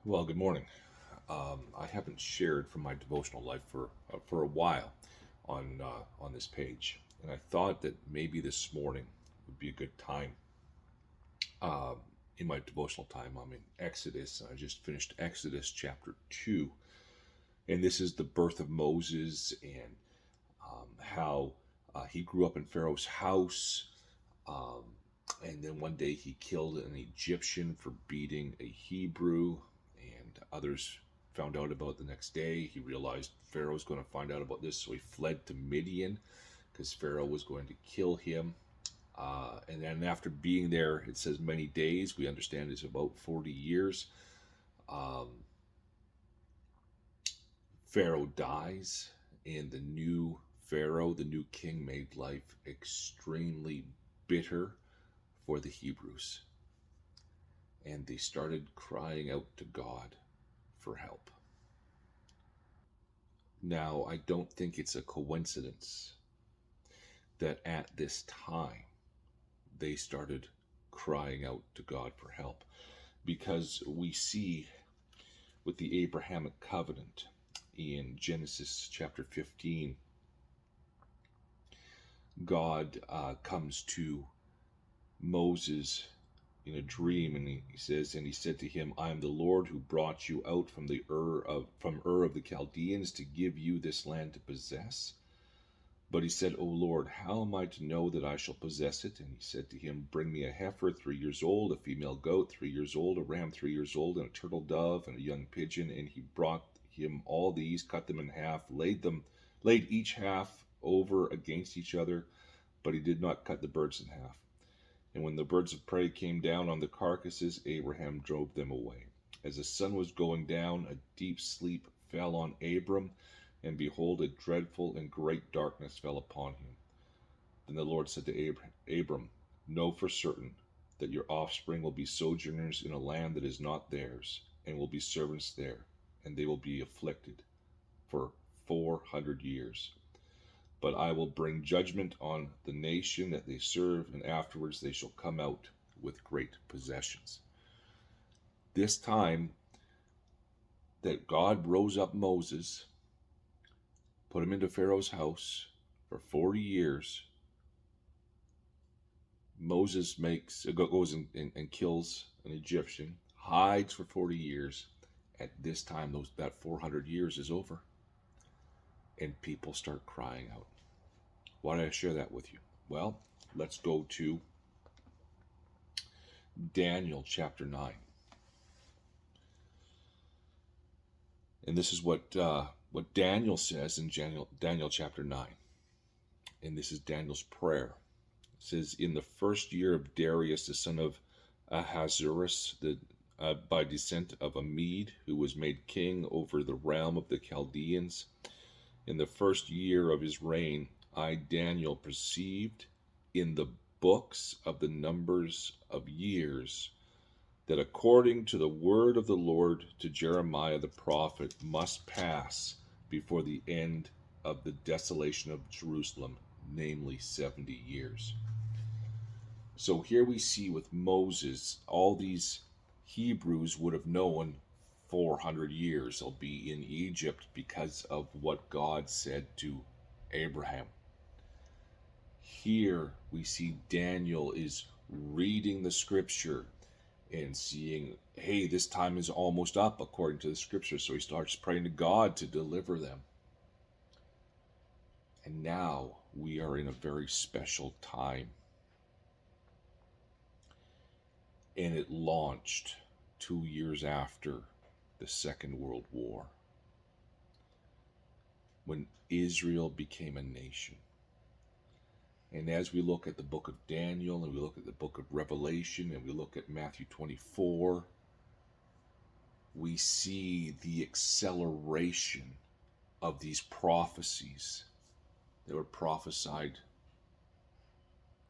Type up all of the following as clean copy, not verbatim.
Well, good morning. I haven't shared from my devotional life for a while on this page, and I thought that maybe this morning would be a good time. Um, in my devotional time, I'm in Exodus. I just finished Exodus chapter 2, and this is the birth of Moses and how he grew up in Pharaoh's house. Um, and then one day he killed an Egyptian for beating a Hebrew, and others found out about it the next day. He realized Pharaoh's going to find out about this, so he fled to Midian because Pharaoh was going to kill him. And then after being there, it says many days. We understand it's about 40 years. Um, Pharaoh dies, and the new Pharaoh, the new king, made life extremely bitter for the Hebrews. And they started crying out to God for help. Now, I don't think it's a coincidence that at this time they started crying out to God for help, because we see with the Abrahamic covenant in Genesis chapter 15, God comes to Moses in a dream, and he says, and he said to him, I am the Lord who brought you out from Ur of the Chaldeans to give you this land to possess. But he said, O Lord, how am I to know that I shall possess it? And he said to him, Bring me a heifer 3 years old, a female goat 3 years old, a ram 3 years old, and a turtle dove, and a young pigeon. And he brought him all these, cut them in half, laid each half over against each other, but he did not cut the birds in half. And when the birds of prey came down on the carcasses, Abraham drove them away. As the sun was going down, a deep sleep fell on Abram, and behold, a dreadful and great darkness fell upon him. Then the Lord said to Abram, Know for certain that your offspring will be sojourners in a land that is not theirs, and will be servants there, and they will be afflicted for 400 years. But I will bring judgment on the nation that they serve, and afterwards they shall come out with great possessions. This time that God rose up Moses, put him into Pharaoh's house for 40 years, Moses goes and kills an Egyptian, hides for 40 years. At this time, that 400 years is over, and people start crying out. Why did I share that with you? Well, let's go to Daniel chapter 9. And this is what Daniel says in Daniel chapter 9. And this is Daniel's prayer. It says, In the first year of Darius, the son of Ahasuerus, by descent of a Mede, who was made king over the realm of the Chaldeans, in the first year of his reign, I, Daniel, perceived in the books of the numbers of years that according to the word of the Lord to Jeremiah the prophet must pass before the end of the desolation of Jerusalem, namely 70 years. So here we see with Moses, all these Hebrews would have known 400 years they'll be in Egypt because of what God said to Abraham. Here we see Daniel is reading the scripture and seeing, hey, this time is almost up according to the scripture. So he starts praying to God to deliver them. And now we are in a very special time. And it launched 2 years after the Second World War, when Israel became a nation. And as we look at the book of Daniel, and we look at the book of Revelation, and we look at Matthew 24, we see the acceleration of these prophecies that were prophesied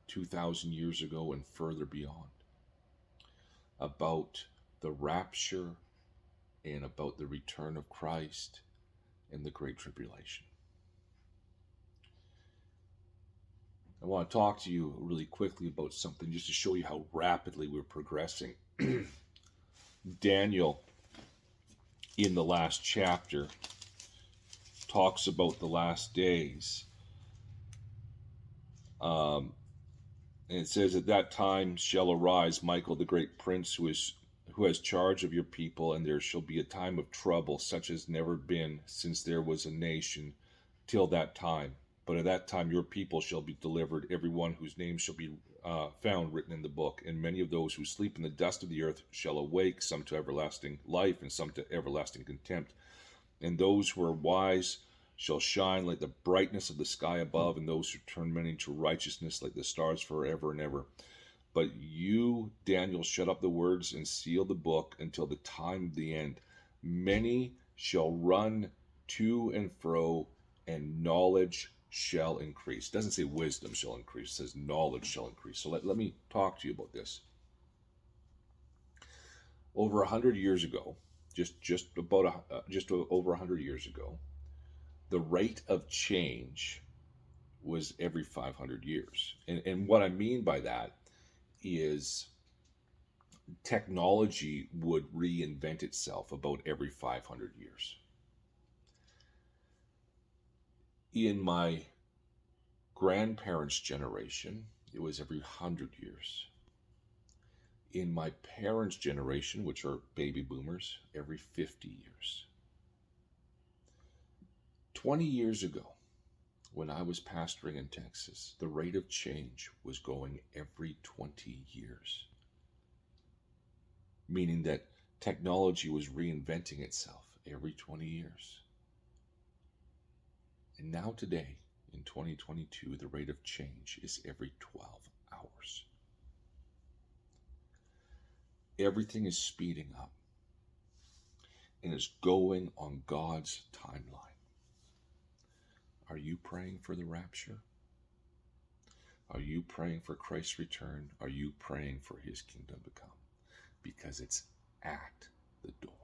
2,000 years ago and further beyond about the rapture and about the return of Christ and the Great Tribulation. I want to talk to you really quickly about something just to show you how rapidly we're progressing. Daniel in the last chapter talks about the last days. Um, and it says, "At that time shall arise Michael the great prince, who has charge of your people, and there shall be a time of trouble, such as never been since there was a nation till that time. But at that time your people shall be delivered, every one whose name shall be found written in the book. And many of those who sleep in the dust of the earth shall awake, some to everlasting life, and some to everlasting contempt. And those who are wise shall shine like the brightness of the sky above, and those who turn many to righteousness like the stars forever and ever. But you, Daniel, shut up the words and seal the book until the time of the end. Many shall run to and fro, and knowledge shall increase." It doesn't say wisdom shall increase, it says knowledge shall increase. So let me talk to you about this. Over 100 years ago, just over 100 years ago, the rate of change was every 500 years. And what I mean by that is technology would reinvent itself about every 500 years. In my grandparents' generation, it was every 100 years. In my parents' generation, which are baby boomers, every 50 years. 20 years ago, when I was pastoring in Texas, the rate of change was going every 20 years. Meaning that technology was reinventing itself every 20 years. And now today, in 2022, the rate of change is every 12 hours. Everything is speeding up and is going on God's timeline. Are you praying for the rapture? Are you praying for Christ's return? Are you praying for his kingdom to come? Because it's at the door.